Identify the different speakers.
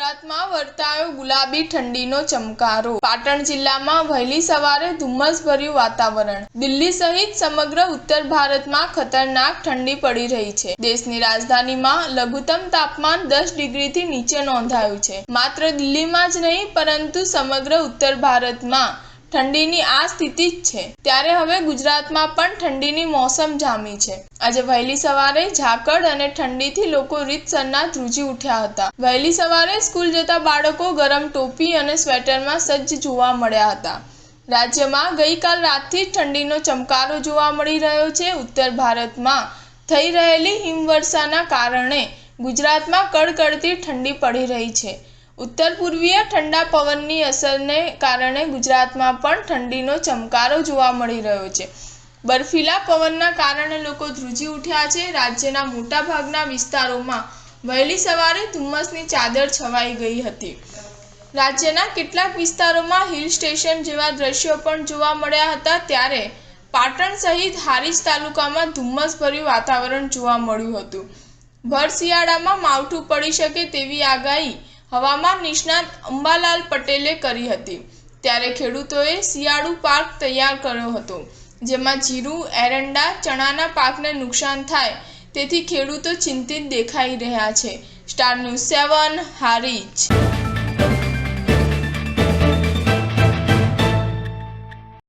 Speaker 1: ગુજરાતમાં વર્તાયો ગુલાબી ઠંડીનો ચમકારો। પાટણ જિલ્લામાં વહેલી સવારે ધુમ્મસભર્યું વાતાવરણ। દિલ્હી સહિત સમગ્ર ઉત્તર ભારતમાં ખતરનાક ઠંડી પડી રહી છે। દેશની રાજધાનીમાં લઘુત્તમ તાપમાન 10 ડિગ્રીથી નીચે નોંધાયું છે। માત્ર દિલ્હીમાં જ નહીં પરંતુ સમગ્ર ઉત્તર ભારતમાં ઠંડીની આ સ્થિતિ જ છે। ત્યારે હવે ગુજરાતમાં પણ ઠંડીની મોસમ જામી છે। આજે વહેલી સવારે ઝાકળ અને ઠંડીથી લોકો રીતસરના ધ્રુજી ઉઠ્યા હતા। વહેલી સવારે સ્કૂલ જતા બાળકો ગરમ ટોપી અને સ્વેટરમાં સજ્જ જોવા મળ્યા હતા। રાજ્યમાં ગઈકાલ રાતથી ઠંડીનો ચમકારો જોવા મળી રહ્યો છે। ઉત્તર ભારતમાં થઈ રહેલી હિમવર્ષાના કારણે ગુજરાતમાં કડકડતી ઠંડી પડી રહી છે। ઉત્તર પૂર્વીય ઠંડા પવનની અસરને કારણે ગુજરાતમાં પણ ઠંડીનો ચમકારો જોવા મળી રહ્યો છે। બર્ફીલા પવનના કારણે લોકો ધ્રુજી ઉઠ્યા છે। રાજ્યના મોટાભાગના વિસ્તારોમાં વહેલી સવારે ધુમ્મસની ચાદર છવાઈ ગઈ હતી। રાજ્યના કેટલાક વિસ્તારોમાં હિલ સ્ટેશન જેવા દ્રશ્યો પણ જોવા મળ્યા હતા। ત્યારે પાટણ સહિત હારીજ તાલુકામાં ધુમ્મસભર્યું વાતાવરણ જોવા મળ્યું હતું। ભર શિયાળામાં માવઠું પડી શકે તેવી આગાહી હવામાન નિષ્ણાત અંબાલાલ પટેલે કરી હતી। ત્યારે ખેડૂતોએ શિયાળુ પાક તૈયાર કર્યો હતો, જેમાં જીરું, એરંડા, ચણાના પાકને નુકસાન થાય તેથી ખેડૂતો ચિંતિત દેખાઈ રહ્યા છે। Star news 7 Harij.